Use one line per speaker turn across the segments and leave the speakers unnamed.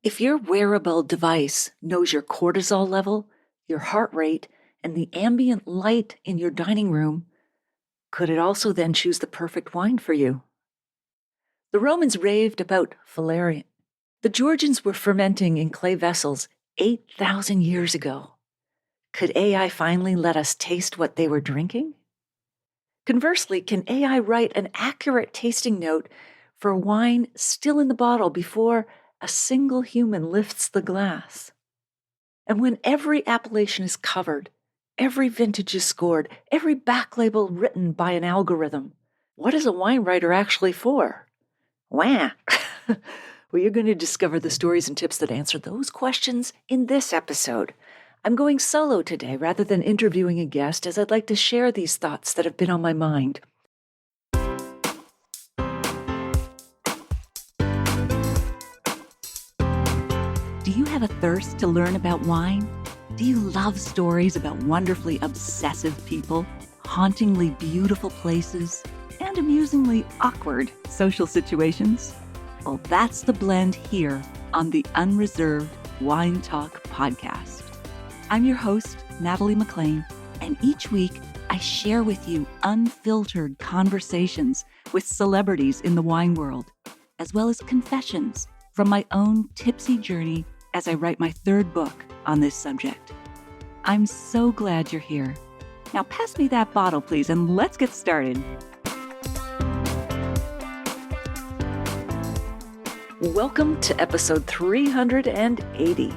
If your wearable device knows your cortisol level, your heart rate, and the ambient light in your dining room, could it also then choose the perfect wine for you? The Romans raved about Falernian. The Georgians were fermenting in clay vessels 8,000 years ago. Could AI finally let us taste what they were drinking? Conversely, can AI write an accurate tasting note for wine still in the bottle before a single human lifts the glass? And when every appellation is covered, every vintage is scored, every back label written by an algorithm, what is a wine writer actually for? Wah! Well, you're going to discover the stories and tips that answer those questions in this episode. I'm going solo today rather than interviewing a guest, as I'd like to share these thoughts that have been on my mind. Do you have a thirst to learn about wine? Do you love stories about wonderfully obsessive people, hauntingly beautiful places, and amusingly awkward social situations? Well, that's the blend here on the Unreserved Wine Talk podcast. I'm your host, Natalie McLean, and each week I share with you unfiltered conversations with celebrities in the wine world, as well as confessions from my own tipsy journey as I write my third book on this subject. I'm so glad you're here. Now pass me that bottle, please, and let's get started. Welcome to episode 380.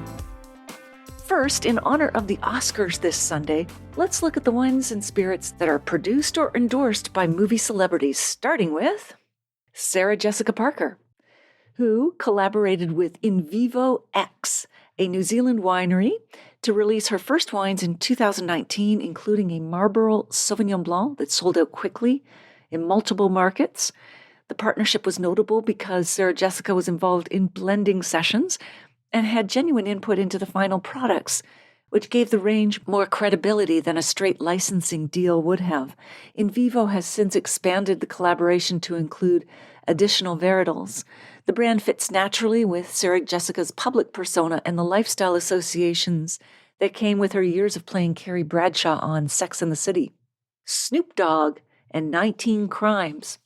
First, in honor of the Oscars this Sunday, let's look at the wines and spirits that are produced or endorsed by movie celebrities, starting with Sarah Jessica Parker, who collaborated with In Vivo X, a New Zealand winery, to release her first wines in 2019, including a Marlborough Sauvignon Blanc that sold out quickly in multiple markets. The partnership was notable because Sarah Jessica was involved in blending sessions and had genuine input into the final products, which gave the range more credibility than a straight licensing deal would have. In Vivo has since expanded the collaboration to include additional varietals. The brand fits naturally with Sarah Jessica's public persona and the lifestyle associations that came with her years of playing Carrie Bradshaw on Sex and the City. Snoop Dogg and 19 Crimes.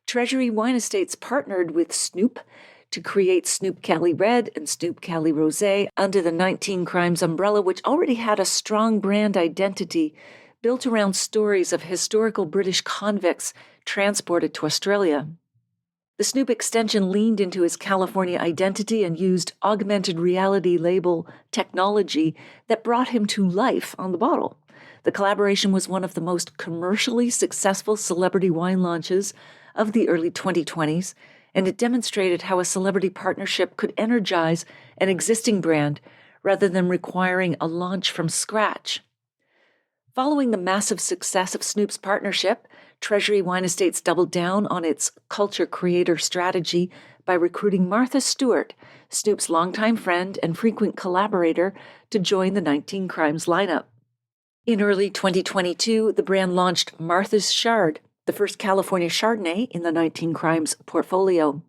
Treasury Wine Estates partnered with Snoop to create Snoop Cali Red and Snoop Cali Rosé under the 19 Crimes umbrella, which already had a strong brand identity built around stories of historical British convicts transported to Australia. The Snoop extension leaned into his California identity and used augmented reality label technology that brought him to life on the bottle. The collaboration was one of the most commercially successful celebrity wine launches of the early 2020s, and it demonstrated how a celebrity partnership could energize an existing brand rather than requiring a launch from scratch. Following the massive success of Snoop's partnership, Treasury Wine Estates doubled down on its culture creator strategy by recruiting Martha Stewart, Snoop's longtime friend and frequent collaborator, to join the 19 Crimes lineup. In early 2022, the brand launched Martha's Chard, the first California Chardonnay in the 19 Crimes portfolio.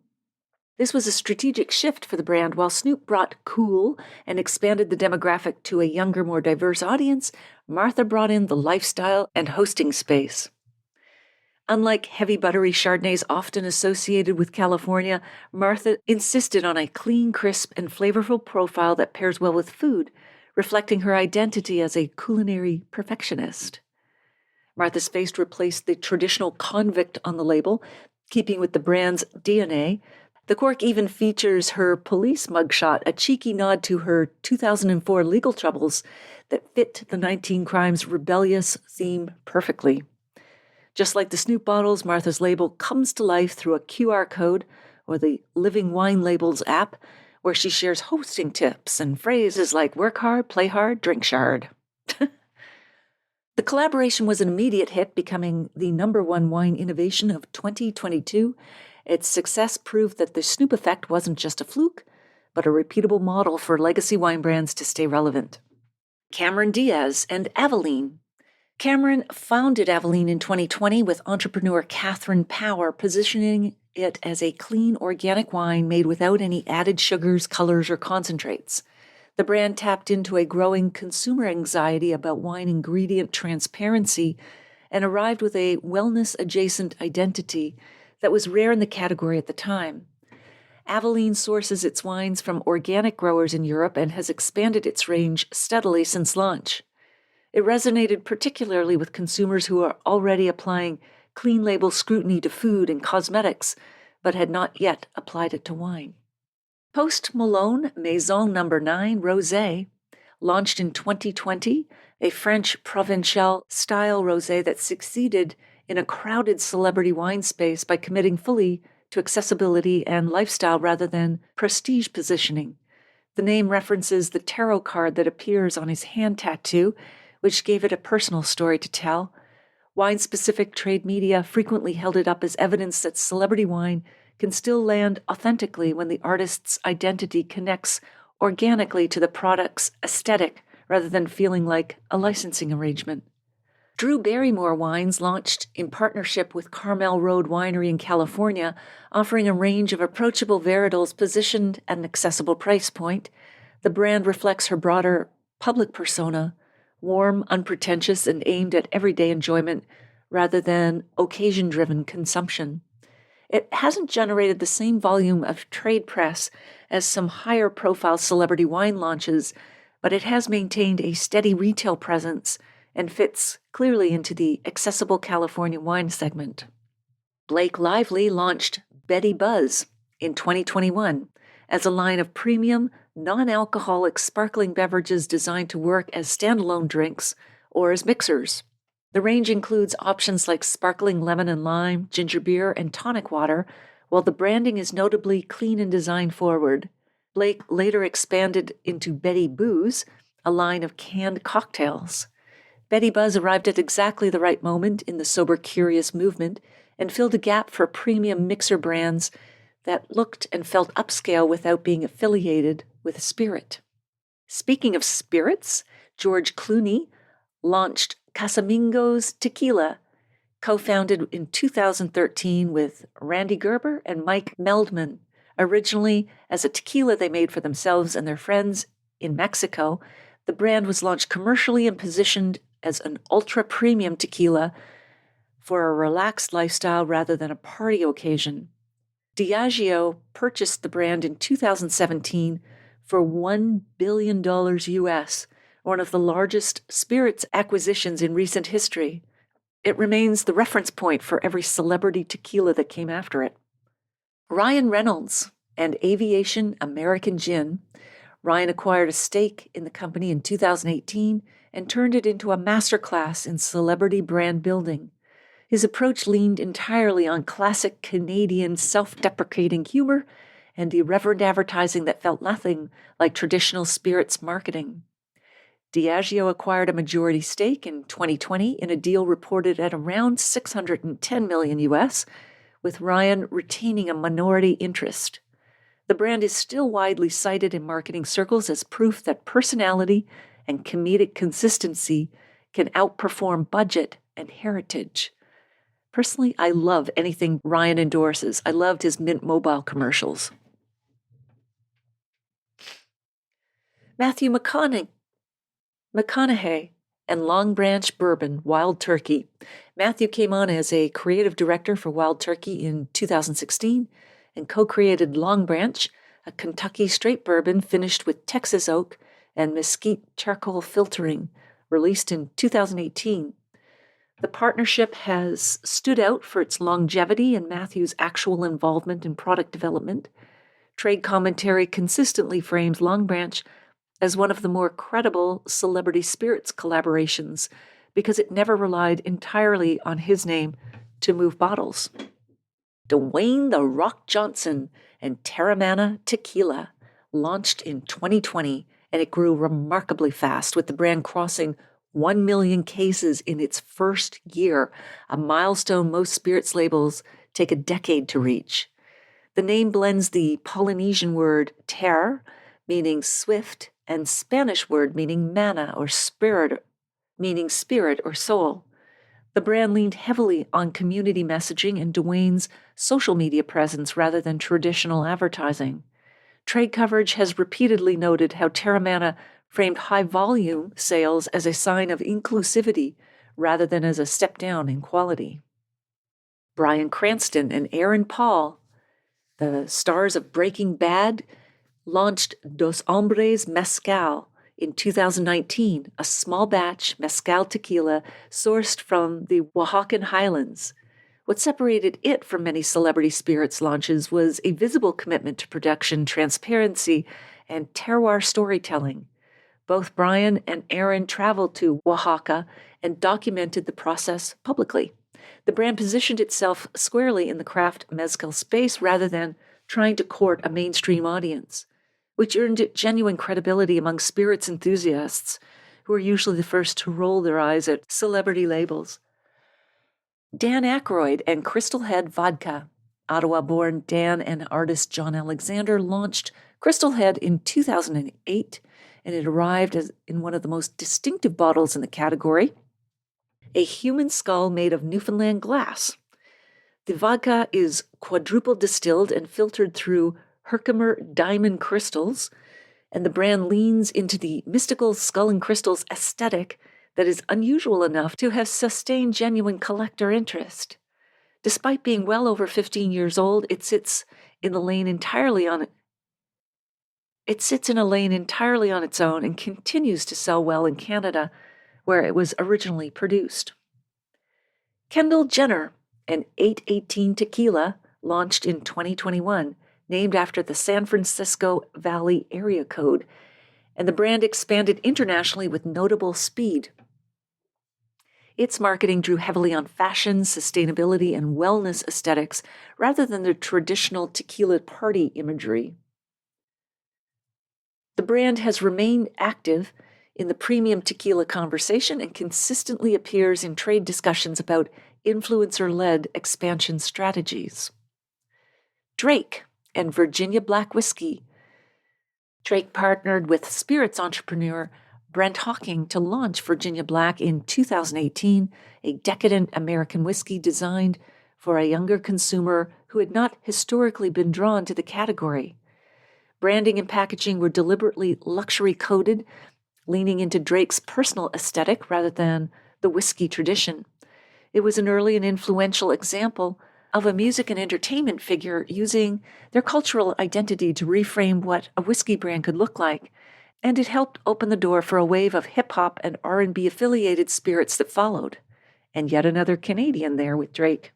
This was a strategic shift for the brand. While Snoop brought cool and expanded the demographic to a younger, more diverse audience, Martha brought in the lifestyle and hosting space. Unlike heavy, buttery Chardonnays often associated with California, Martha insisted on a clean, crisp, and flavorful profile that pairs well with food, reflecting her identity as a culinary perfectionist. Martha's face replaced the traditional convict on the label, keeping with the brand's DNA. The cork even features her police mugshot, a cheeky nod to her 2004 legal troubles that fit the 19 Crimes rebellious theme perfectly. Just like the Snoop bottles, Martha's label comes to life through a QR code or the Living Wine Labels app, where she shares hosting tips and phrases like work hard, play hard, drink chard. The collaboration was an immediate hit, becoming the #1 wine innovation of 2022. Its success proved that the Snoop effect wasn't just a fluke, but a repeatable model for legacy wine brands to stay relevant. Cameron Diaz and Aveline. Cameron founded Aveline in 2020 with entrepreneur Catherine Power, positioning it as a clean organic wine made without any added sugars, colors, or concentrates. The brand tapped into a growing consumer anxiety about wine ingredient transparency and arrived with a wellness-adjacent identity that was rare in the category at the time. Aveline sources its wines from organic growers in Europe and has expanded its range steadily since launch. It resonated particularly with consumers who are already applying clean label scrutiny to food and cosmetics, but had not yet applied it to wine. Post Malone Maison No. 9 Rosé, launched in 2020, a French Provençal style rosé that succeeded in a crowded celebrity wine space by committing fully to accessibility and lifestyle rather than prestige positioning. The name references the tarot card that appears on his hand tattoo, which gave it a personal story to tell. Wine-specific trade media frequently held it up as evidence that celebrity wine can still land authentically when the artist's identity connects organically to the product's aesthetic rather than feeling like a licensing arrangement. Drew Barrymore Wines launched in partnership with Carmel Road Winery in California, offering a range of approachable varietals positioned at an accessible price point. The brand reflects her broader public persona, warm, unpretentious, and aimed at everyday enjoyment rather than occasion-driven consumption. It hasn't generated the same volume of trade press as some higher-profile celebrity wine launches, but it has maintained a steady retail presence and fits clearly into the accessible California wine segment. Blake Lively launched Betty Buzz in 2021 as a line of premium, non-alcoholic sparkling beverages designed to work as standalone drinks or as mixers. The range includes options like sparkling lemon and lime, ginger beer, and tonic water, while the branding is notably clean and design-forward. Blake later expanded into Betty Booze, a line of canned cocktails. Betty Buzz arrived at exactly the right moment in the sober-curious movement and filled a gap for premium mixer brands that looked and felt upscale without being affiliated with spirit. Speaking of spirits, George Clooney launched Casamigos Tequila, co-founded in 2013 with Randy Gerber and Mike Meldman. Originally as a tequila they made for themselves and their friends in Mexico, the brand was launched commercially and positioned as an ultra-premium tequila for a relaxed lifestyle rather than a party occasion. Diageo purchased the brand in 2017 for $1 billion US, one of the largest spirits acquisitions in recent history. It remains the reference point for every celebrity tequila that came after it. Ryan Reynolds and Aviation American Gin. Ryan acquired a stake in the company in 2018 and turned it into a masterclass in celebrity brand building. His approach leaned entirely on classic Canadian self-deprecating humor and irreverent advertising that felt nothing like traditional spirits marketing. Diageo acquired a majority stake in 2020 in a deal reported at around $610 million US, with Ryan retaining a minority interest. The brand is still widely cited in marketing circles as proof that personality and comedic consistency can outperform budget and heritage. Personally, I love anything Ryan endorses. I loved his Mint Mobile commercials. Matthew McConaughey and Long Branch Bourbon Wild Turkey. Matthew came on as a creative director for Wild Turkey in 2016 and co-created Long Branch, a Kentucky straight bourbon finished with Texas oak and mesquite charcoal filtering, released in 2018. The partnership has stood out for its longevity and Matthew's actual involvement in product development. Trade commentary consistently frames Long Branch as one of the more credible celebrity spirits collaborations because it never relied entirely on his name to move bottles. Dwayne "The Rock" Johnson and Terramana Tequila launched in 2020, and it grew remarkably fast, with the brand crossing 1 million cases in its first year, a milestone most spirits labels take a decade to reach. The name blends the Polynesian word ter, meaning swift, and Spanish word meaning mana or spirit, meaning spirit or soul. The brand leaned heavily on community messaging and Dwayne's social media presence rather than traditional advertising. Trade coverage has repeatedly noted how Terramana framed high-volume sales as a sign of inclusivity rather than as a step down in quality. Bryan Cranston and Aaron Paul, the stars of Breaking Bad, launched Dos Hombres Mezcal in 2019, a small batch mezcal tequila sourced from the Oaxacan highlands. What separated it from many celebrity spirits launches was a visible commitment to production, transparency, and terroir storytelling. Both Bryan and Aaron traveled to Oaxaca and documented the process publicly. The brand positioned itself squarely in the craft mezcal space rather than trying to court a mainstream audience, which earned it genuine credibility among spirits enthusiasts, who are usually the first to roll their eyes at celebrity labels. Dan Aykroyd and Crystal Head Vodka. Ottawa-born Dan and artist John Alexander launched Crystal Head in 2008, and it arrived in one of the most distinctive bottles in the category, a human skull made of Newfoundland glass. The vodka is quadruple distilled and filtered through Herkimer diamond crystals, and the brand leans into the mystical skull and crystals aesthetic that is unusual enough to have sustained genuine collector interest. Despite being well over 15 years old, it sits in a lane entirely on its own and continues to sell well in Canada, where it was originally produced. Kendall Jenner, an 818 tequila, launched in 2021, named after the San Francisco Valley area code, and the brand expanded internationally with notable speed. Its marketing drew heavily on fashion, sustainability, and wellness aesthetics rather than the traditional tequila party imagery. The brand has remained active in the premium tequila conversation and consistently appears in trade discussions about influencer-led expansion strategies. Drake and Virginia Black Whiskey. Drake partnered with spirits entrepreneur Brent Hawking to launch Virginia Black in 2018, a decadent American whiskey designed for a younger consumer who had not historically been drawn to the category. Branding and packaging were deliberately luxury-coded, leaning into Drake's personal aesthetic rather than the whiskey tradition. It was an early and influential example of a music and entertainment figure using their cultural identity to reframe what a whiskey brand could look like, and it helped open the door for a wave of hip-hop and R&B affiliated spirits that followed. And yet another Canadian there with Drake.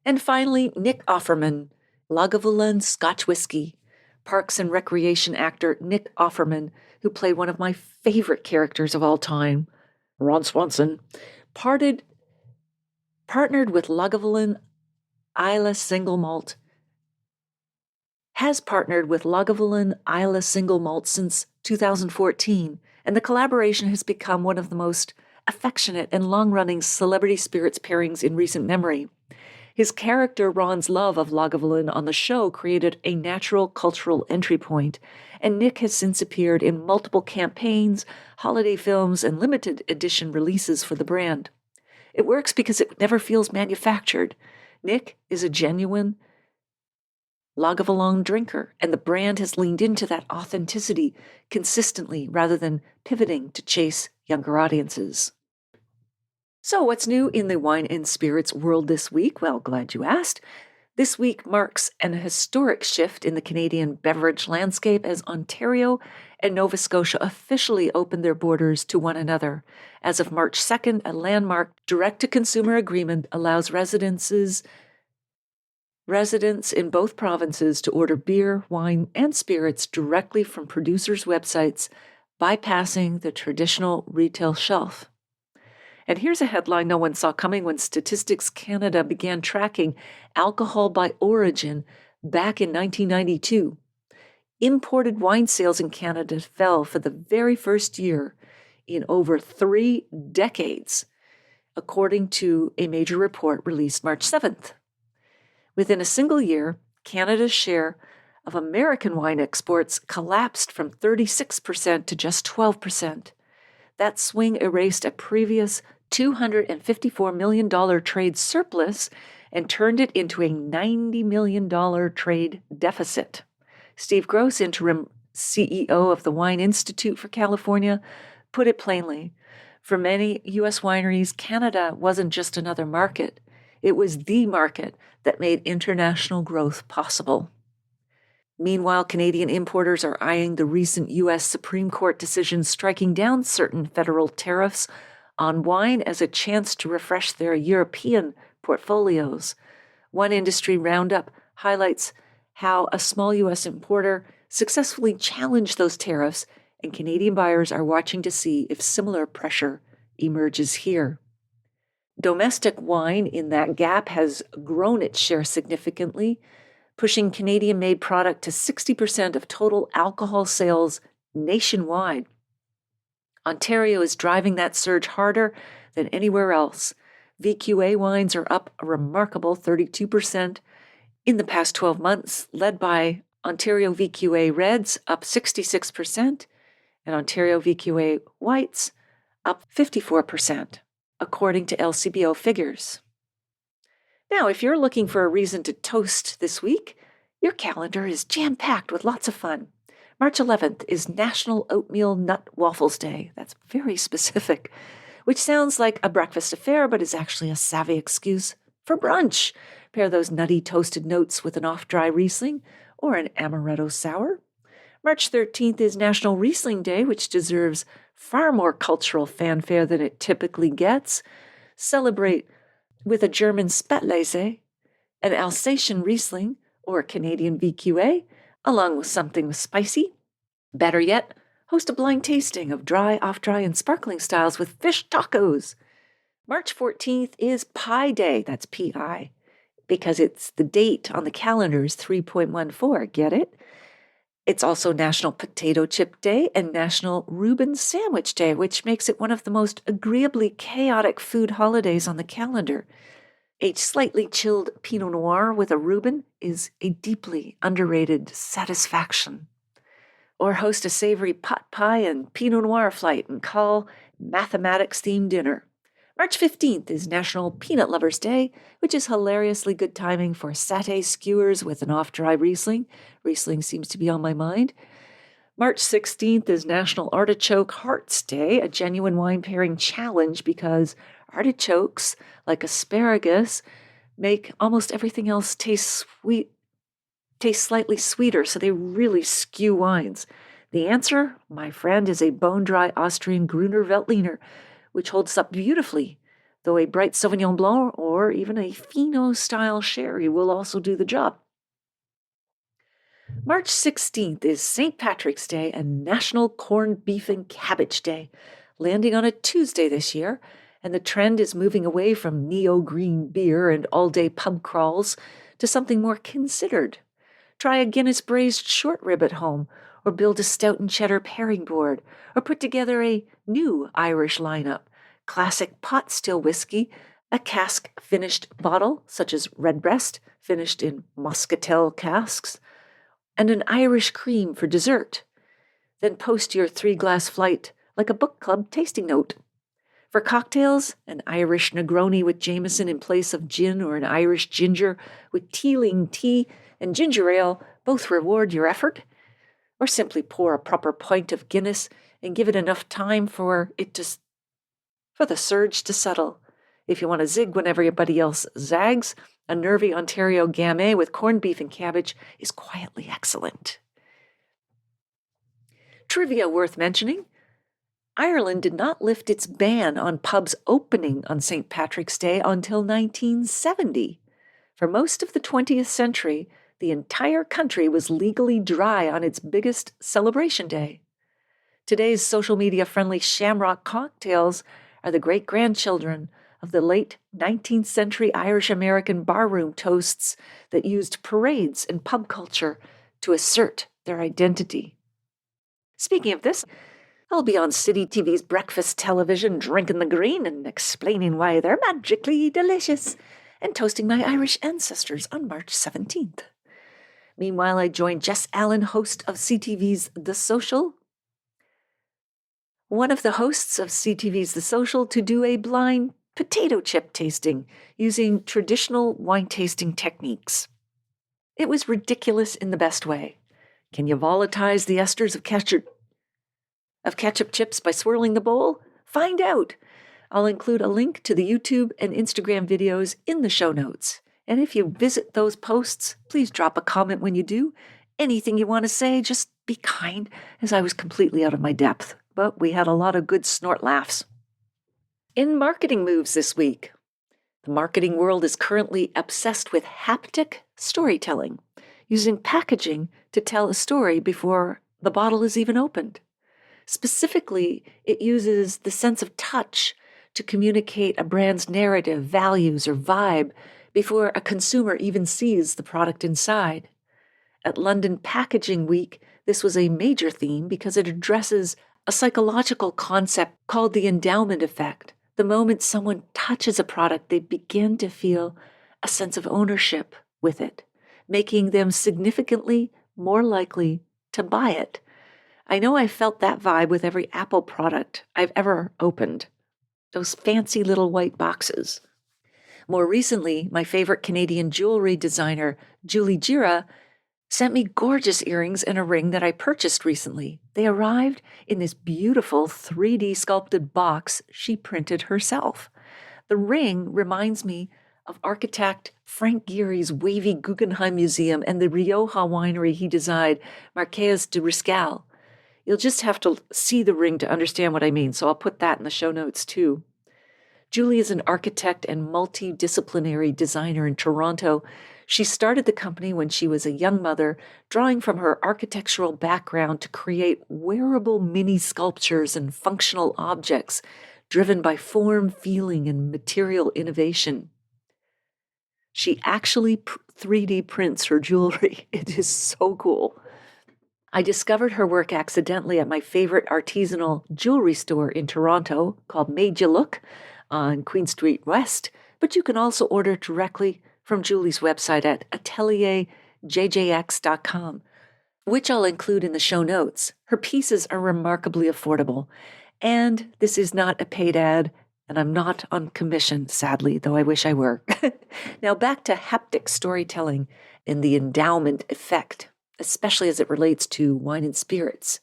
And finally, Nick Offerman, Lagavulin Scotch Whiskey. Parks and Recreation actor Nick Offerman, who played one of my favorite characters of all time, Ron Swanson, partnered with Lagavulin Isla Single Malt, has partnered with Lagavulin Isla Single Malt since 2014, and the collaboration has become one of the most affectionate and long-running celebrity spirits pairings in recent memory. His character Ron's love of Lagavulin on the show created a natural cultural entry point, and Nick has since appeared in multiple campaigns, holiday films, and limited edition releases for the brand. It works because it never feels manufactured. Nick is a genuine Lagavulin drinker, and the brand has leaned into that authenticity consistently rather than pivoting to chase younger audiences. So what's new in the wine and spirits world this week? Well, glad you asked. This week marks an historic shift in the Canadian beverage landscape as Ontario and Nova Scotia officially opened their borders to one another. As of March 2nd, a landmark direct-to-consumer agreement allows residents in both provinces to order beer, wine, and spirits directly from producers' websites, bypassing the traditional retail shelf. And here's a headline no one saw coming when Statistics Canada began tracking alcohol by origin back in 1992. Imported wine sales in Canada fell for the very first year in over 3 decades, according to a major report released March 7th. Within a single year, Canada's share of American wine exports collapsed from 36% to just 12%. That swing erased a previous $254 million trade surplus and turned it into a $90 million trade deficit. Steve Gross, interim CEO of the Wine Institute for California, put it plainly. For many U.S. wineries, Canada wasn't just another market. It was the market that made international growth possible. Meanwhile, Canadian importers are eyeing the recent U.S. Supreme Court decision striking down certain federal tariffs on wine as a chance to refresh their European portfolios. One industry roundup highlights how a small U.S. importer successfully challenged those tariffs, and Canadian buyers are watching to see if similar pressure emerges here. Domestic wine in that gap has grown its share significantly, pushing Canadian-made product to 60% of total alcohol sales nationwide. Ontario is driving that surge harder than anywhere else. VQA wines are up a remarkable 32% in the past 12 months, led by Ontario VQA Reds up 66% and Ontario VQA Whites up 54%, according to LCBO figures. Now, if you're looking for a reason to toast this week, your calendar is jam-packed with lots of fun. March 11th is National Oatmeal Nut Waffles Day. That's very specific, which sounds like a breakfast affair, but is actually a savvy excuse for brunch. Pair those nutty toasted notes with an off-dry Riesling or an Amaretto Sour. March 13th is National Riesling Day, which deserves far more cultural fanfare than it typically gets. Celebrate with a German Spätlese, an Alsatian Riesling, or a Canadian VQA, along with something with spicy. Better yet, host a blind tasting of dry, off-dry, and sparkling styles with fish tacos. March 14th is Pie Day, that's P-I, because it's the date on the calendar is 3.14, get it? It's also National Potato Chip Day and National Reuben Sandwich Day, which makes it one of the most agreeably chaotic food holidays on the calendar. A slightly chilled Pinot Noir with a Reuben is a deeply underrated satisfaction. Or host a savory pot pie and Pinot Noir flight and call mathematics-themed dinner. March 15th is National Peanut Lovers Day, which is hilariously good timing for satay skewers with an off-dry Riesling. Riesling seems to be on my mind. March 16th is National Artichoke Hearts Day, a genuine wine pairing challenge because artichokes, like asparagus, make almost everything else taste slightly sweeter, so they really skew wines. The answer, my friend, is a bone-dry Austrian Gruner Veltliner, which holds up beautifully, though a bright Sauvignon Blanc or even a Fino-style sherry will also do the job. March 16th is St. Patrick's Day and National Corned Beef and Cabbage Day, landing on a Tuesday this year, and the trend is moving away from neo-green beer and all-day pub crawls to something more considered. Try a Guinness braised short rib at home, or build a stout and cheddar pairing board, or put together a new Irish lineup, classic pot still whiskey, a cask-finished bottle, such as Redbreast, finished in muscatel casks, and an Irish cream for dessert. Then post your 3-glass flight like a book club tasting note. For cocktails, an Irish Negroni with Jameson in place of gin or an Irish ginger with Teeling tea and ginger ale both reward your effort. Or simply pour a proper pint of Guinness and give it enough time for the surge to settle. If you want to zig when everybody else zags, a nervy Ontario Gamay with corned beef and cabbage is quietly excellent. Trivia worth mentioning: Ireland did not lift its ban on pubs opening on St. Patrick's Day until 1970. For most of the 20th century, the entire country was legally dry on its biggest celebration day. Today's social media-friendly shamrock cocktails are the great-grandchildren of the late 19th century Irish-American barroom toasts that used parades and pub culture to assert their identity. Speaking of this, I'll be on City TV's breakfast television drinking the green and explaining why they're magically delicious and toasting my Irish ancestors on March 17th. Meanwhile, I joined Jess Allen, host of CTV's The Social, one of the hosts of CTV's The Social, to do a blind potato chip tasting using traditional wine tasting techniques. It was ridiculous in the best way. Can you volatilize the esters of ketchup chips by swirling the bowl? Find out. I'll include a link to the YouTube and Instagram videos in the show notes. And if you visit those posts, please drop a comment when you do. Anything you want to say, just be kind, as I was completely out of my depth. But we had a lot of good snort laughs. In marketing moves this week, the marketing world is currently obsessed with haptic storytelling, using packaging to tell a story before the bottle is even opened. Specifically, it uses the sense of touch to communicate a brand's narrative, values, or vibe before a consumer even sees the product inside. At London Packaging Week, this was a major theme because it addresses a psychological concept called the endowment effect. The moment someone touches a product, they begin to feel a sense of ownership with it, making them significantly more likely to buy it. I know I felt that vibe with every Apple product I've ever opened. Those fancy little white boxes. More recently, my favorite Canadian jewelry designer, Julie Gira, sent me gorgeous earrings and a ring that I purchased recently. They arrived in this beautiful 3D sculpted box she printed herself. The ring reminds me of architect Frank Gehry's wavy Guggenheim Museum and the Rioja winery he designed, Marqués de Riscal. You'll just have to see the ring to understand what I mean, so I'll put that in the show notes too. Julie is an architect and multidisciplinary designer in Toronto. She started the company when she was a young mother, drawing from her architectural background to create wearable mini sculptures and functional objects driven by form, feeling, and material innovation. She actually 3D prints her jewelry. It is so cool. I discovered her work accidentally at my favorite artisanal jewelry store in Toronto called Made You Look on Queen Street West, but you can also order directly from Julie's website at atelierjjx.com, which I'll include in the show notes. Her pieces are remarkably affordable, and this is not a paid ad, and I'm not on commission, sadly, though I wish I were. Now back to haptic storytelling and the endowment effect, especially as it relates to wine and spirits.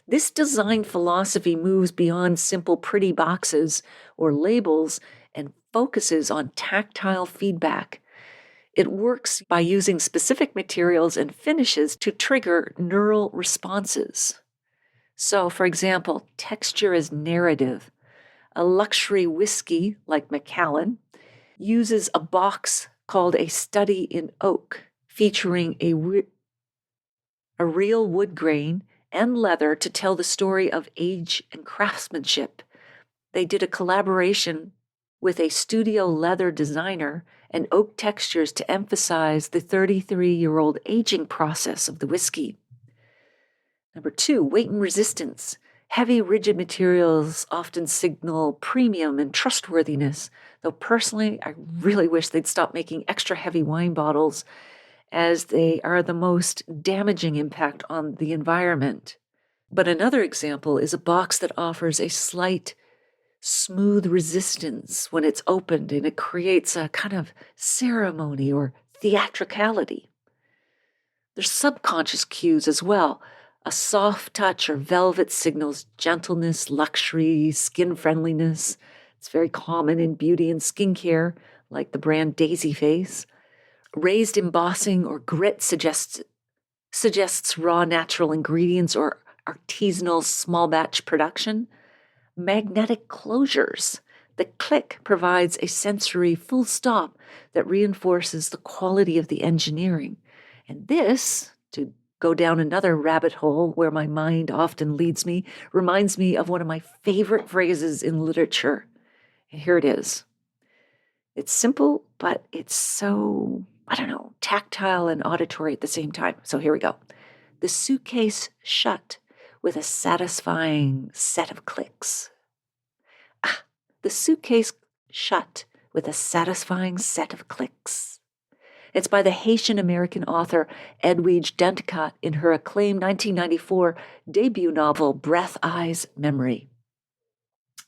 This design philosophy moves beyond simple pretty boxes or labels and focuses on tactile feedback. It works by using specific materials and finishes to trigger neural responses. So, for example, texture as narrative. A luxury whiskey like Macallan uses a box called A Study in Oak, featuring a real wood grain and leather to tell the story of age and craftsmanship. They did a collaboration with a studio leather designer and oak textures to emphasize the 33-year-old aging process of the whiskey. Number 2, weight and resistance. Heavy, rigid materials often signal premium and trustworthiness, though personally, I really wish they'd stop making extra heavy wine bottles, as they are the most damaging impact on the environment. But another example is a box that offers a slight smooth resistance when it's opened, and it creates a kind of ceremony or theatricality. There's subconscious cues as well. A soft touch or velvet signals gentleness, luxury, skin friendliness. It's very common in beauty and skincare, like the brand Daisy Face. Raised embossing or grit suggests raw natural ingredients or artisanal small batch production. Magnetic closures. The click provides a sensory full stop that reinforces the quality of the engineering. And this, to go down another rabbit hole where my mind often leads me, reminds me of one of my favorite phrases in literature. And here it is. It's simple, but it's so, tactile and auditory at the same time. So here we go. The suitcase shut with a satisfying set of clicks. The suitcase shut with a satisfying set of clicks. It's by the Haitian-American author Edwidge Danticat in her acclaimed 1994 debut novel, Breath, Eyes, Memory.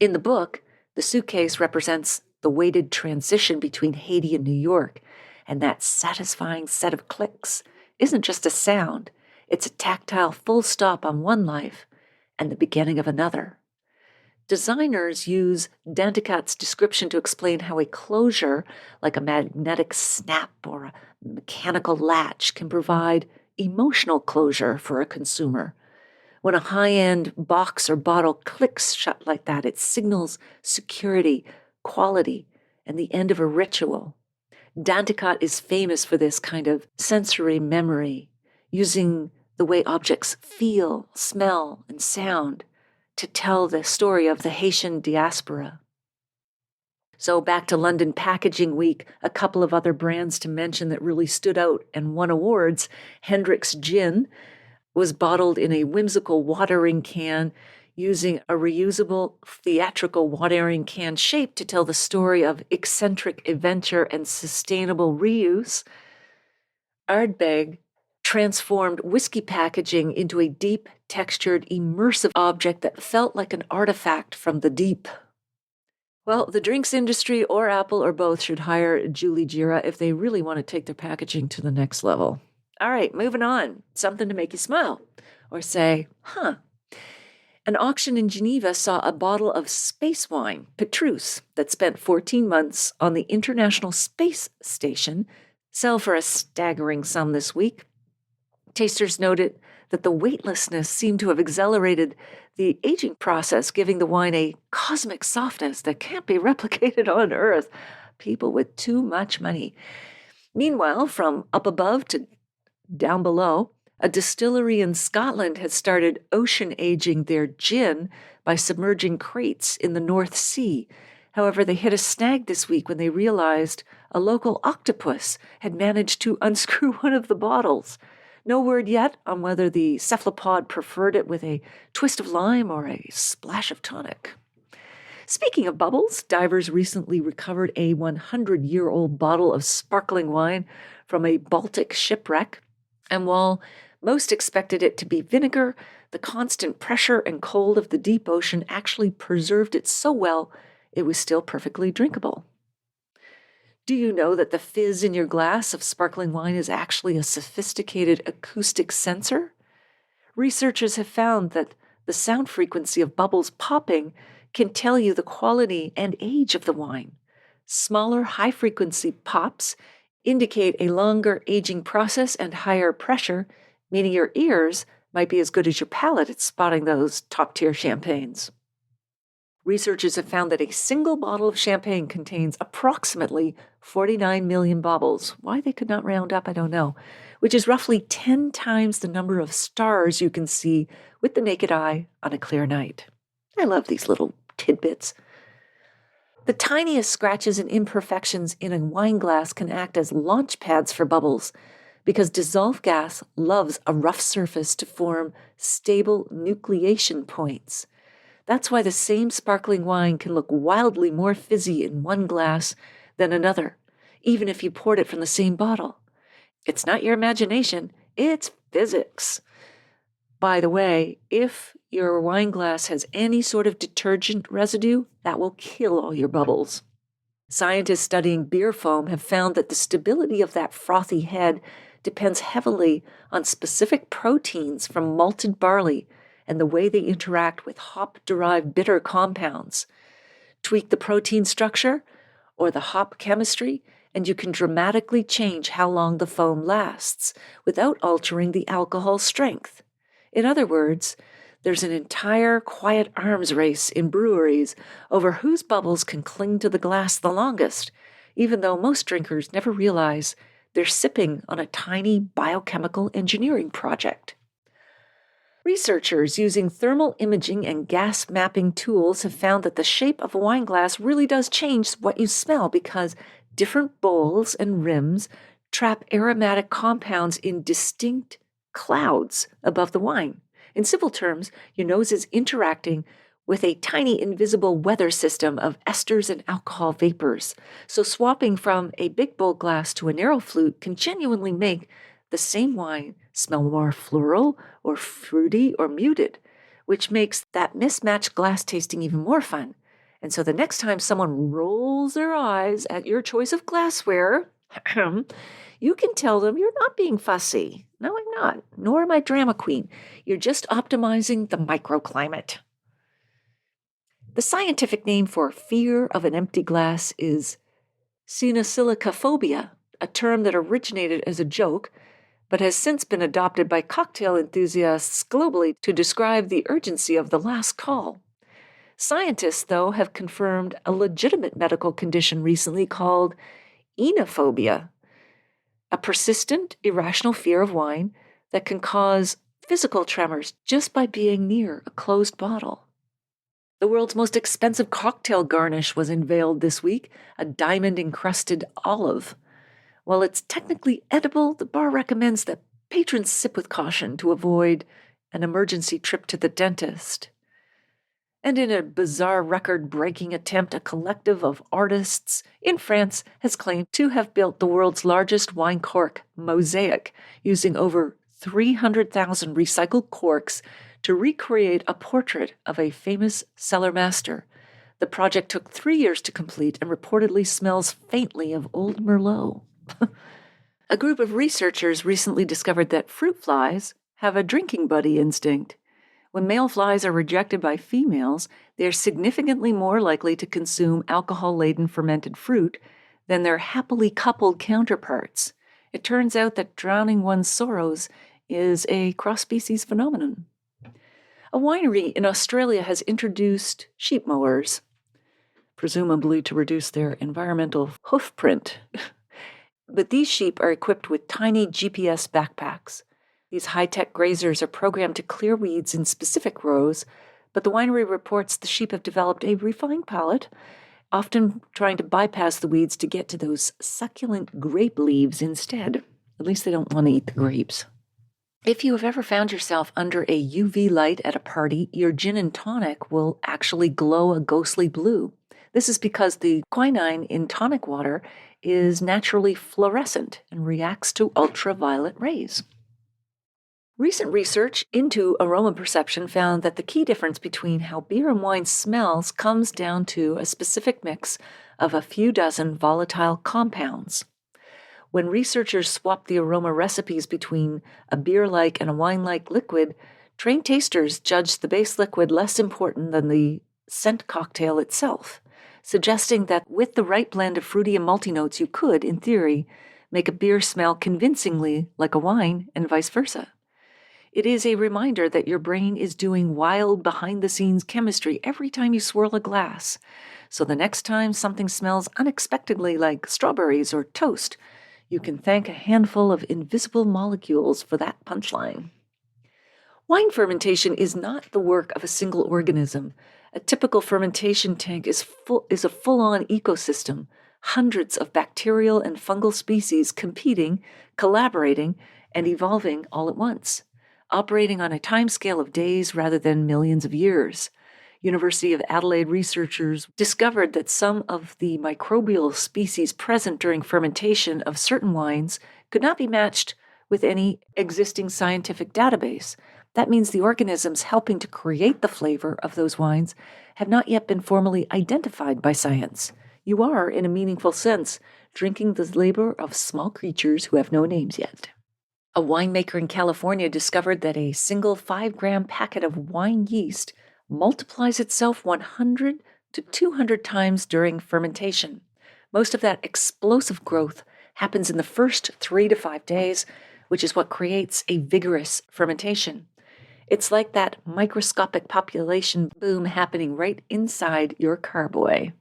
In the book, the suitcase represents the weighted transition between Haiti and New York, and that satisfying set of clicks isn't just a sound, it's a tactile full stop on one life and the beginning of another. Designers use Danticat's description to explain how a closure, like a magnetic snap or a mechanical latch, can provide emotional closure for a consumer. When a high-end box or bottle clicks shut like that, it signals security, quality, and the end of a ritual. Danticat is famous for this kind of sensory memory, using the way objects feel, smell, and sound to tell the story of the Haitian diaspora. So back to London Packaging Week, a couple of other brands to mention that really stood out and won awards. Hendrick's Gin was bottled in a whimsical watering can using a reusable theatrical watering can shape to tell the story of eccentric adventure and sustainable reuse. Ardbeg transformed whiskey packaging into a deep, textured, immersive object that felt like an artifact from the deep. Well, the drinks industry or Apple or both should hire Julie Gira if they really want to take their packaging to the next level. All right, moving on. Something to make you smile or say, huh. An auction in Geneva saw a bottle of space wine, Petrus, that spent 14 months on the International Space Station, sell for a staggering sum this week. Tasters noted that the weightlessness seemed to have accelerated the aging process, giving the wine a cosmic softness that can't be replicated on Earth. People with too much money. Meanwhile, from up above to down below, a distillery in Scotland has started ocean aging their gin by submerging crates in the North Sea. However, they hit a snag this week when they realized a local octopus had managed to unscrew one of the bottles. No word yet on whether the cephalopod preferred it with a twist of lime or a splash of tonic. Speaking of bubbles, divers recently recovered a 100-year-old bottle of sparkling wine from a Baltic shipwreck. And while most expected it to be vinegar, the constant pressure and cold of the deep ocean actually preserved it so well it was still perfectly drinkable. Do you know that the fizz in your glass of sparkling wine is actually a sophisticated acoustic sensor? Researchers have found that the sound frequency of bubbles popping can tell you the quality and age of the wine. Smaller, high-frequency pops indicate a longer aging process and higher pressure, meaning your ears might be as good as your palate at spotting those top-tier champagnes. Researchers have found that a single bottle of champagne contains approximately 49 million bubbles. Why they could not round up, I don't know, which is roughly 10 times the number of stars you can see with the naked eye on a clear night. I love these little tidbits. The tiniest scratches and imperfections in a wine glass can act as launch pads for bubbles because dissolved gas loves a rough surface to form stable nucleation points. That's why the same sparkling wine can look wildly more fizzy in one glass than another, even if you poured it from the same bottle. It's not your imagination, it's physics. By the way, if your wine glass has any sort of detergent residue, that will kill all your bubbles. Scientists studying beer foam have found that the stability of that frothy head depends heavily on specific proteins from malted barley and the way they interact with hop-derived bitter compounds. Tweak the protein structure or the hop chemistry, and you can dramatically change how long the foam lasts without altering the alcohol strength. In other words, there's an entire quiet arms race in breweries over whose bubbles can cling to the glass the longest, even though most drinkers never realize they're sipping on a tiny biochemical engineering project. Researchers using thermal imaging and gas mapping tools have found that the shape of a wine glass really does change what you smell because different bowls and rims trap aromatic compounds in distinct clouds above the wine. In simple terms, your nose is interacting with a tiny invisible weather system of esters and alcohol vapors. So swapping from a big bowl glass to a narrow flute can genuinely make the same wine smell more floral or fruity or muted, which makes that mismatched glass tasting even more fun. And so the next time someone rolls their eyes at your choice of glassware, you can tell them you're not being fussy. No, I'm not. Nor am I drama queen. You're just optimizing the microclimate. The scientific name for fear of an empty glass is cynosilicophobia, a term that originated as a joke, but has since been adopted by cocktail enthusiasts globally to describe the urgency of the last call. Scientists, though, have confirmed a legitimate medical condition recently called enophobia, a persistent, irrational fear of wine that can cause physical tremors just by being near a closed bottle. The world's most expensive cocktail garnish was unveiled this week, a diamond-encrusted olive. While it's technically edible, the bar recommends that patrons sip with caution to avoid an emergency trip to the dentist. And in a bizarre record-breaking attempt, a collective of artists in France has claimed to have built the world's largest wine cork mosaic, using over 300,000 recycled corks to recreate a portrait of a famous cellar master. The project took 3 years to complete and reportedly smells faintly of old Merlot. A group of researchers recently discovered that fruit flies have a drinking buddy instinct. When male flies are rejected by females, they are significantly more likely to consume alcohol-laden fermented fruit than their happily coupled counterparts. It turns out that drowning one's sorrows is a cross-species phenomenon. A winery in Australia has introduced sheep mowers, presumably to reduce their environmental hoofprint. But these sheep are equipped with tiny GPS backpacks. These high-tech grazers are programmed to clear weeds in specific rows, but the winery reports the sheep have developed a refined palate, often trying to bypass the weeds to get to those succulent grape leaves instead. At least they don't want to eat the grapes. If you have ever found yourself under a UV light at a party, your gin and tonic will actually glow a ghostly blue. This is because the quinine in tonic water is naturally fluorescent and reacts to ultraviolet rays. Recent research into aroma perception found that the key difference between how beer and wine smells comes down to a specific mix of a few dozen volatile compounds. When researchers swapped the aroma recipes between a beer-like and a wine-like liquid, trained tasters judged the base liquid less important than the scent cocktail itself, suggesting that with the right blend of fruity and malty notes you could, in theory, make a beer smell convincingly like a wine and vice versa. It is a reminder that your brain is doing wild behind-the-scenes chemistry every time you swirl a glass. So the next time something smells unexpectedly like strawberries or toast, you can thank a handful of invisible molecules for that punchline. Wine fermentation is not the work of a single organism. A typical fermentation tank is a full-on ecosystem, hundreds of bacterial and fungal species competing, collaborating, and evolving all at once, operating on a timescale of days rather than millions of years. University of Adelaide researchers discovered that some of the microbial species present during fermentation of certain wines could not be matched with any existing scientific database. That means the organisms helping to create the flavor of those wines have not yet been formally identified by science. You are, in a meaningful sense, drinking the labor of small creatures who have no names yet. A winemaker in California discovered that a single 5-gram packet of wine yeast multiplies itself 100 to 200 times during fermentation. Most of that explosive growth happens in the first 3 to 5 days, which is what creates a vigorous fermentation. It's like that microscopic population boom happening right inside your carboy.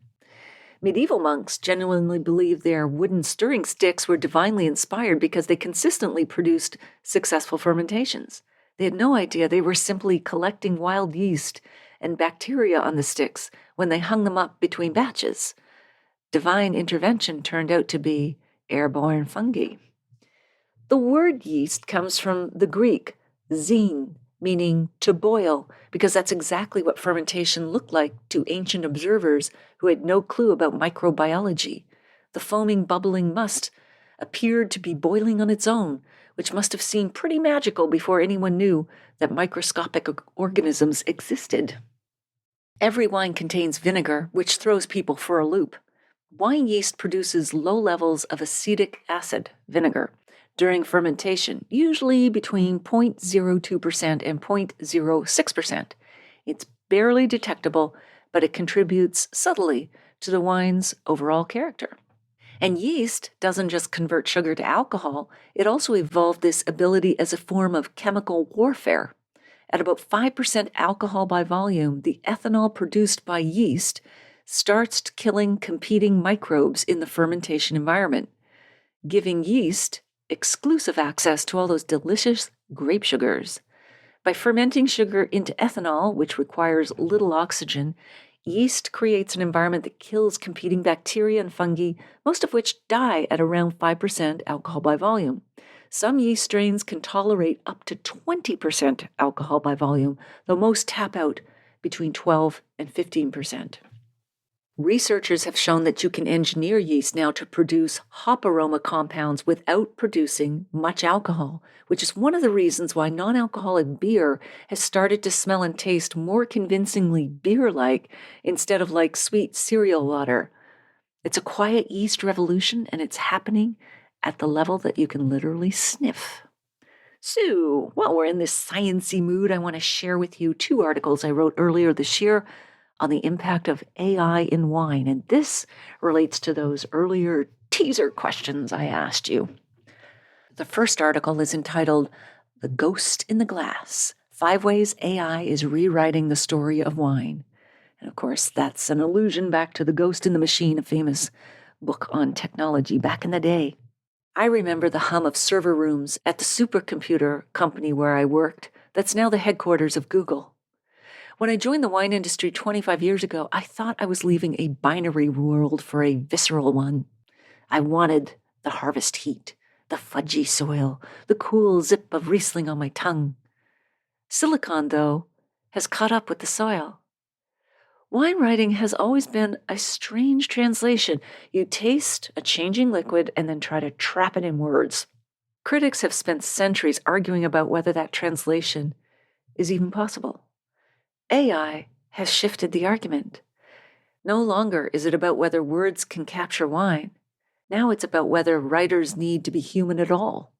Medieval monks genuinely believed their wooden stirring sticks were divinely inspired because they consistently produced successful fermentations. They had no idea they were simply collecting wild yeast and bacteria on the sticks when they hung them up between batches. Divine intervention turned out to be airborne fungi. The word yeast comes from the Greek zine, meaning to boil, because that's exactly what fermentation looked like to ancient observers who had no clue about microbiology. The foaming, bubbling must appeared to be boiling on its own, which must have seemed pretty magical before anyone knew that microscopic organisms existed. Every wine contains vinegar, which throws people for a loop. Wine yeast produces low levels of acetic acid, vinegar, during fermentation, usually between 0.02% and 0.06%. It's barely detectable, but it contributes subtly to the wine's overall character. And yeast doesn't just convert sugar to alcohol, it also evolved this ability as a form of chemical warfare. At about 5% alcohol by volume, the ethanol produced by yeast starts killing competing microbes in the fermentation environment, giving yeast exclusive access to all those delicious grape sugars. By fermenting sugar into ethanol, which requires little oxygen, yeast creates an environment that kills competing bacteria and fungi, most of which die at around 5% alcohol by volume. Some yeast strains can tolerate up to 20% alcohol by volume, though most tap out between 12 and 15%. Researchers have shown that you can engineer yeast now to produce hop aroma compounds without producing much alcohol, which is one of the reasons why non-alcoholic beer has started to smell and taste more convincingly beer-like instead of like sweet cereal water. It's a quiet yeast revolution, and it's happening at the level that you can literally sniff. So, while we're in this science-y mood, I want to share with you 2 articles I wrote earlier this year on the impact of AI in wine, and this relates to those earlier teaser questions I asked you. The first article is entitled, "The Ghost in the Glass: 5 Ways AI is Rewriting the Story of Wine." And of course, that's an allusion back to The Ghost in the Machine, a famous book on technology back in the day. I remember the hum of server rooms at the supercomputer company where I worked, that's now the headquarters of Google. When I joined the wine industry 25 years ago, I thought I was leaving a binary world for a visceral one. I wanted the harvest heat, the fudgy soil, the cool zip of Riesling on my tongue. Silicon, though, has caught up with the soil. Wine writing has always been a strange translation. You taste a changing liquid and then try to trap it in words. Critics have spent centuries arguing about whether that translation is even possible. AI has shifted the argument. No longer is it about whether words can capture wine. Now it's about whether writers need to be human at all.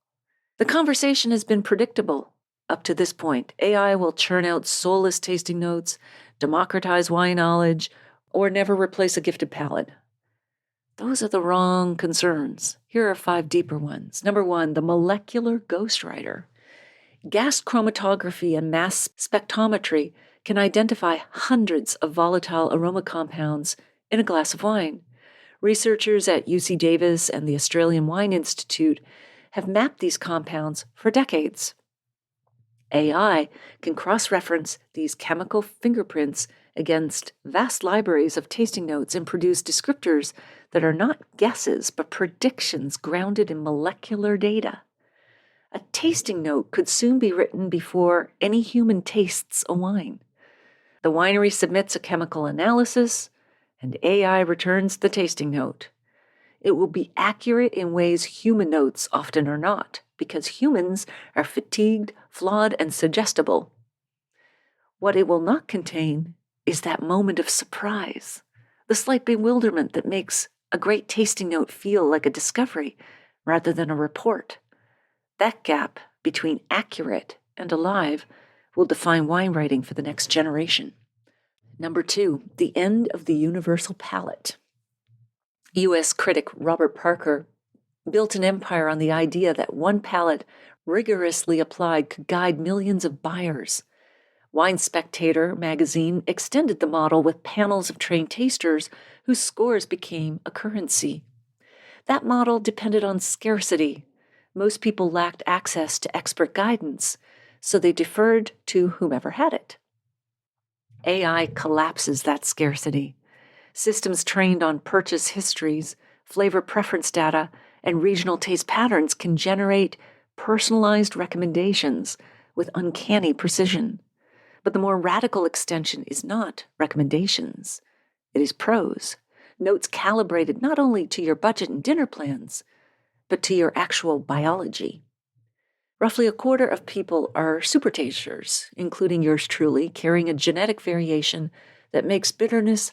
The conversation has been predictable up to this point. AI will churn out soulless tasting notes, democratize wine knowledge, or never replace a gifted palate. Those are the wrong concerns. Here are 5 deeper ones. Number 1, the molecular ghostwriter. Gas chromatography and mass spectrometry can identify hundreds of volatile aroma compounds in a glass of wine. Researchers at UC Davis and the Australian Wine Institute have mapped these compounds for decades. AI can cross-reference these chemical fingerprints against vast libraries of tasting notes and produce descriptors that are not guesses but predictions grounded in molecular data. A tasting note could soon be written before any human tastes a wine. The winery submits a chemical analysis, and AI returns the tasting note. It will be accurate in ways human notes often are not, because humans are fatigued, flawed, and suggestible. What it will not contain is that moment of surprise, the slight bewilderment that makes a great tasting note feel like a discovery rather than a report. That gap between accurate and alive will define wine writing for the next generation. Number 2, the end of the universal palate. U.S. critic Robert Parker built an empire on the idea that one palate rigorously applied could guide millions of buyers. Wine Spectator magazine extended the model with panels of trained tasters whose scores became a currency. That model depended on scarcity. Most people lacked access to expert guidance, so they deferred to whomever had it. AI collapses that scarcity. Systems trained on purchase histories, flavor preference data, and regional taste patterns can generate personalized recommendations with uncanny precision. But the more radical extension is not recommendations. It is prose, notes calibrated not only to your budget and dinner plans, but to your actual biology. Roughly 1/4 of people are supertasters, including yours truly, carrying a genetic variation that makes bitterness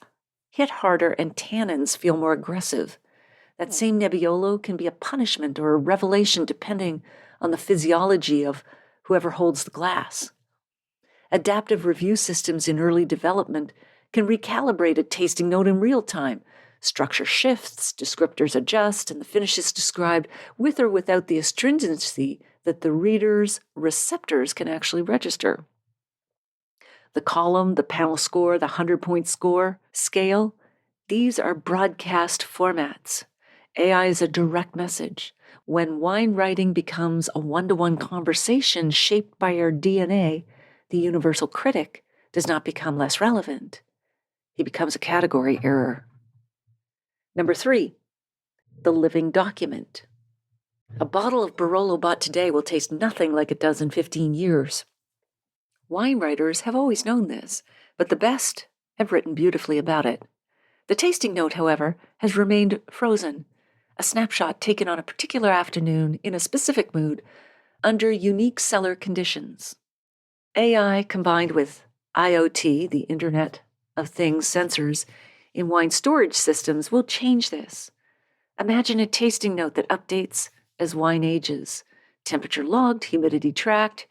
hit harder and tannins feel more aggressive. That same Nebbiolo can be a punishment or a revelation depending on the physiology of whoever holds the glass. Adaptive review systems in early development can recalibrate a tasting note in real time. Structure shifts, descriptors adjust, and the finish is described with or without the astringency that the reader's receptors can actually register. The column, the panel score, the 100-point score, scale, these are broadcast formats. AI is a direct message. When wine writing becomes a one-to-one conversation shaped by our DNA, the universal critic does not become less relevant. He becomes a category error. Number 3, the living document. A bottle of Barolo bought today will taste nothing like it does in 15 years. Wine writers have always known this, but the best have written beautifully about it. The tasting note, however, has remained frozen, a snapshot taken on a particular afternoon in a specific mood under unique cellar conditions. AI combined with IoT, the Internet of Things sensors, in wine storage systems will change this. Imagine a tasting note that updates as wine ages, temperature logged, humidity tracked,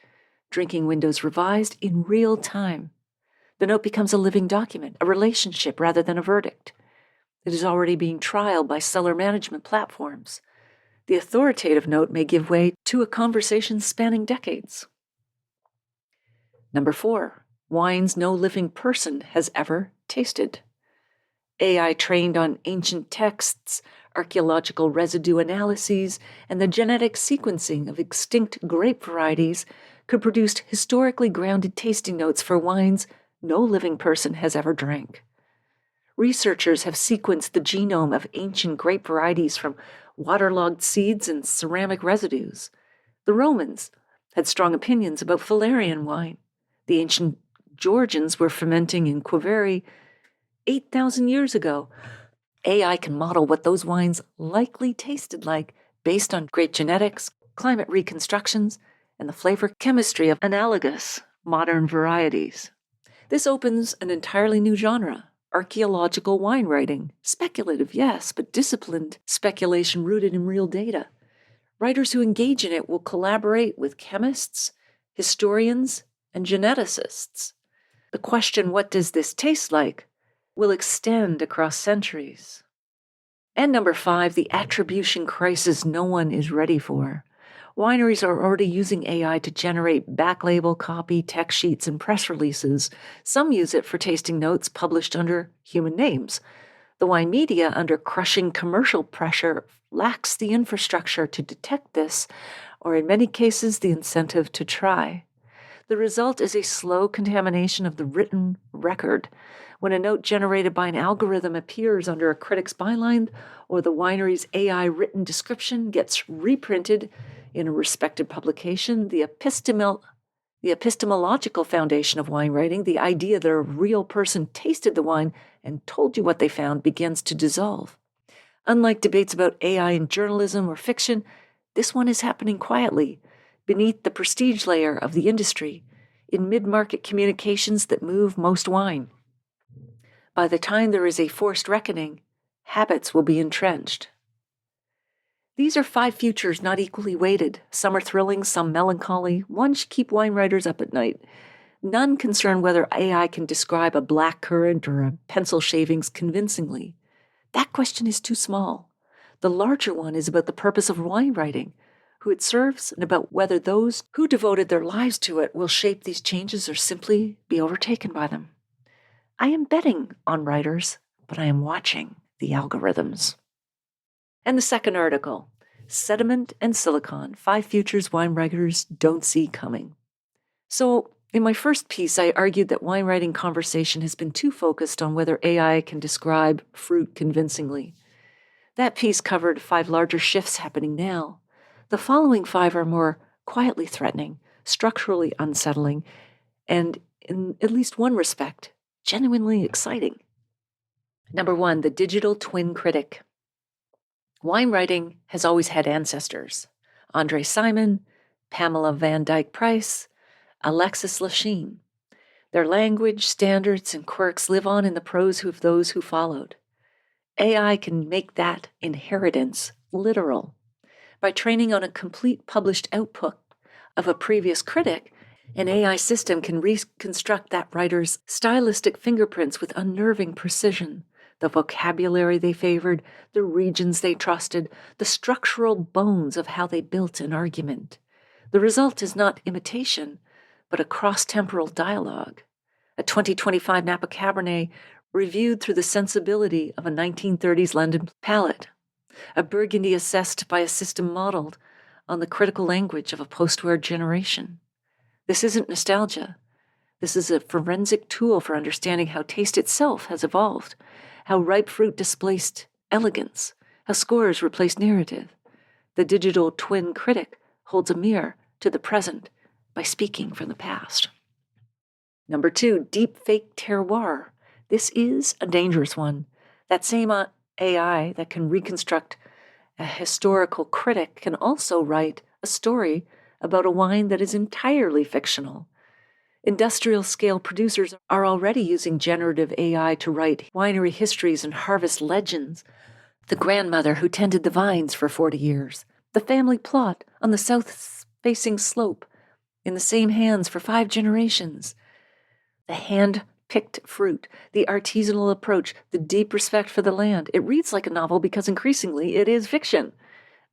drinking windows revised in real time. The note becomes a living document, a relationship rather than a verdict. It is already being trialed by cellar management platforms. The authoritative note may give way to a conversation spanning decades. Number 4, wines no living person has ever tasted. AI trained on ancient texts, archaeological residue analyses, and the genetic sequencing of extinct grape varieties could produce historically grounded tasting notes for wines no living person has ever drank. Researchers have sequenced the genome of ancient grape varieties from waterlogged seeds and ceramic residues. The Romans had strong opinions about Falernian wine. The ancient Georgians were fermenting in Conversely 8,000 years ago. AI can model what those wines likely tasted like based on grape genetics, climate reconstructions, and the flavor chemistry of analogous modern varieties. This opens an entirely new genre, archaeological wine writing. Speculative, yes, but disciplined speculation rooted in real data. Writers who engage in it will collaborate with chemists, historians, and geneticists. The question, what does this taste like, will extend across centuries. And number 5, the attribution crisis no one is ready for. Wineries are already using AI to generate back-label copy, text sheets, and press releases. Some use it for tasting notes published under human names. The wine media, under crushing commercial pressure, lacks the infrastructure to detect this, or in many cases, the incentive to try. The result is a slow contamination of the written record. When a note generated by an algorithm appears under a critic's byline, or the winery's AI written description gets reprinted in a respected publication, the epistemological foundation of wine writing, the idea that a real person tasted the wine and told you what they found, begins to dissolve. Unlike debates about AI in journalism or fiction, this one is happening quietly, beneath the prestige layer of the industry, in mid-market communications that move most wine. By the time there is a forced reckoning, habits will be entrenched. These are 5 futures not equally weighted. Some are thrilling, some melancholy. One should keep wine writers up at night. None concern whether AI can describe a black currant or a pencil shavings convincingly. That question is too small. The larger one is about the purpose of wine writing, who it serves, and about whether those who devoted their lives to it will shape these changes or simply be overtaken by them. I am betting on writers, but I am watching the algorithms. And the second article, Sediment and Silicon, 5 Futures Wine Writers Don't See Coming. So, in my first piece, I argued that wine writing conversation has been too focused on whether AI can describe fruit convincingly. That piece covered 5 larger shifts happening now. The following 5 are more quietly threatening, structurally unsettling, and in at least one respect, genuinely exciting. Number 1, the digital twin critic. Wine writing has always had ancestors. Andre Simon, Pamela Van Dyke Price, Alexis Lachine. Their language, standards, and quirks live on in the prose of those who followed. AI can make that inheritance literal. By training on a complete published output of a previous critic, an AI system can reconstruct that writer's stylistic fingerprints with unnerving precision. The vocabulary they favored, the regions they trusted, the structural bones of how they built an argument. The result is not imitation, but a cross-temporal dialogue. A 2025 Napa Cabernet reviewed through the sensibility of a 1930s London palate. A Burgundy assessed by a system modeled on the critical language of a post-war generation. This isn't nostalgia. This is a forensic tool for understanding how taste itself has evolved, how ripe fruit displaced elegance, how scores replaced narrative. The digital twin critic holds a mirror to the present by speaking from the past. Number 2, deepfake terroir. This is a dangerous one. That same AI that can reconstruct a historical critic can also write a story about a wine that is entirely fictional. Industrial-scale producers are already using generative AI to write winery histories and harvest legends. The grandmother who tended the vines for 40 years, the family plot on the south-facing slope, in the same hands for 5 generations. The hand-picked fruit, the artisanal approach, the deep respect for the land. It reads like a novel because increasingly it is fiction.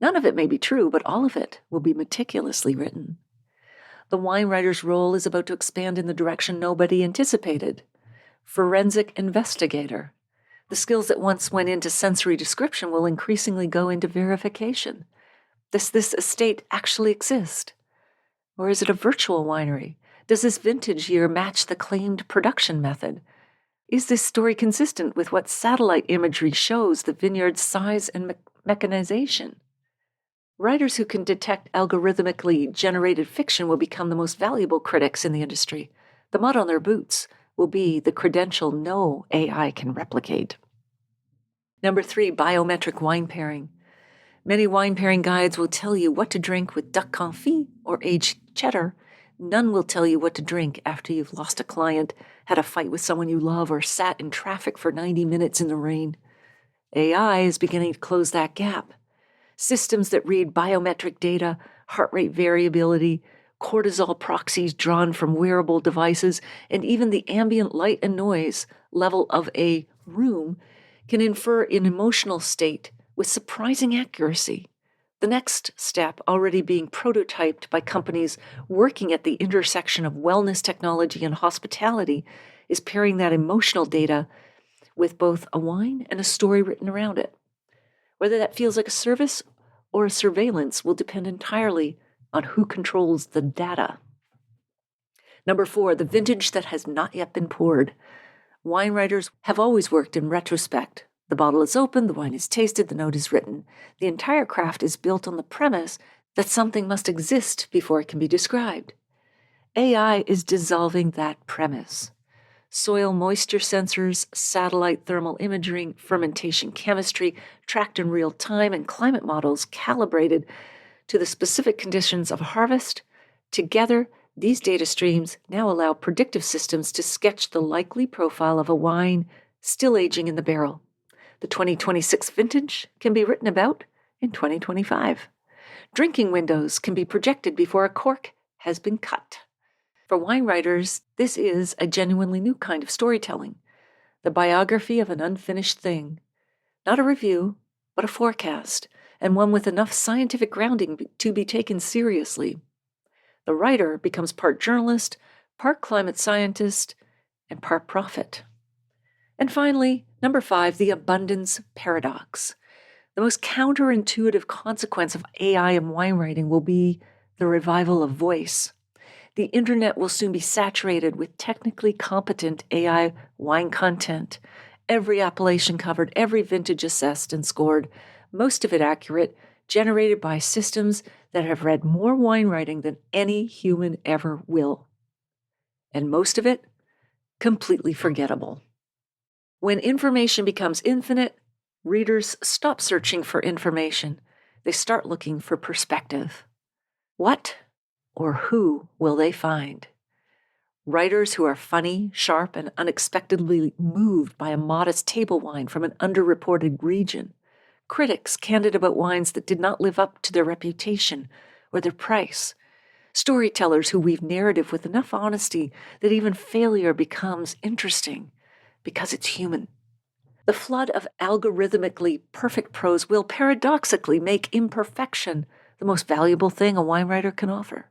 None of it may be true, but all of it will be meticulously written. The wine writer's role is about to expand in the direction nobody anticipated. Forensic investigator. The skills that once went into sensory description will increasingly go into verification. Does this estate actually exist? Or is it a virtual winery? Does this vintage year match the claimed production method? Is this story consistent with what satellite imagery shows the vineyard's size and mechanization? Writers who can detect algorithmically generated fiction will become the most valuable critics in the industry. The mud on their boots will be the credential no AI can replicate. Number 3, biometric wine pairing. Many wine pairing guides will tell you what to drink with duck confit or aged cheddar. None will tell you what to drink after you've lost a client, had a fight with someone you love, or sat in traffic for 90 minutes in the rain. AI is beginning to close that gap. Systems that read biometric data, heart rate variability, cortisol proxies drawn from wearable devices, and even the ambient light and noise level of a room can infer an emotional state with surprising accuracy. The next step, already being prototyped by companies working at the intersection of wellness technology and hospitality, is pairing that emotional data with both a wine and a story written around it. Whether that feels like a service or a surveillance will depend entirely on who controls the data. Number 4, the vintage that has not yet been poured. Wine writers have always worked in retrospect. The bottle is opened, the wine is tasted, the note is written. The entire craft is built on the premise that something must exist before it can be described. AI is dissolving that premise. Soil moisture sensors, satellite thermal imaging, fermentation chemistry, tracked in real time, and climate models calibrated to the specific conditions of harvest. Together, these data streams now allow predictive systems to sketch the likely profile of a wine still aging in the barrel. The 2026 vintage can be written about in 2025. Drinking windows can be projected before a cork has been cut. For wine writers, this is a genuinely new kind of storytelling, the biography of an unfinished thing. Not a review, but a forecast, and one with enough scientific grounding to be taken seriously. The writer becomes part journalist, part climate scientist, and part prophet. And finally, number 5, the abundance paradox. The most counterintuitive consequence of AI and wine writing will be the revival of voice. The internet will soon be saturated with technically competent AI wine content. Every appellation covered, every vintage assessed and scored, most of it accurate, generated by systems that have read more wine writing than any human ever will. And most of it completely forgettable. When information becomes infinite, readers stop searching for information. They start looking for perspective. What or who will they find? Writers who are funny, sharp, and unexpectedly moved by a modest table wine from an underreported region. Critics candid about wines that did not live up to their reputation or their price. Storytellers who weave narrative with enough honesty that even failure becomes interesting because it's human. The flood of algorithmically perfect prose will paradoxically make imperfection the most valuable thing a wine writer can offer.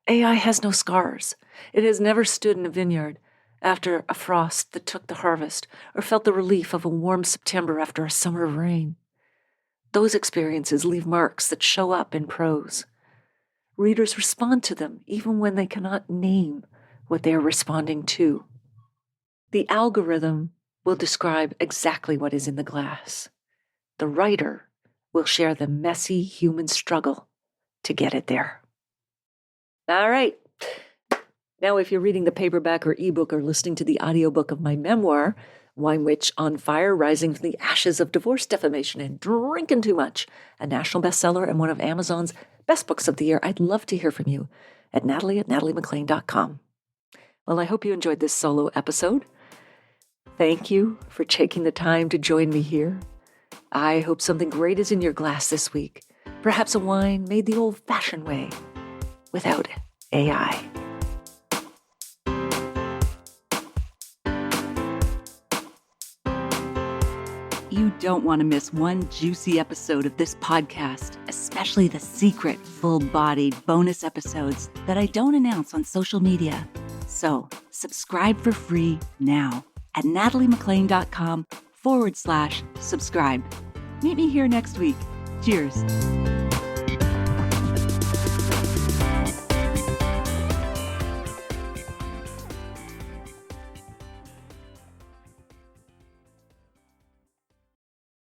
AI has no scars. It has never stood in a vineyard after a frost that took the harvest or felt the relief of a warm September after a summer of rain. Those experiences leave marks that show up in prose. Readers respond to them even when they cannot name what they are responding to. The algorithm will describe exactly what is in the glass. The writer will share the messy human struggle to get it there. All right. Now, if you're reading the paperback or ebook or listening to the audiobook of my memoir, Wine Witch on Fire, Rising from the Ashes of Divorce, Defamation, and Drinking Too Much, a national bestseller and one of Amazon's best books of the year, I'd love to hear from you at natalie@nataliemclean.com. Well, I hope you enjoyed this solo episode. Thank you for taking the time to join me here. I hope something great is in your glass this week. Perhaps a wine made the old-fashioned way, without AI.
You don't want to miss one juicy episode of this podcast, especially the secret, full-bodied bonus episodes that I don't announce on social media. So subscribe for free now at nataliemclean.com/subscribe. Meet me here next week. Cheers.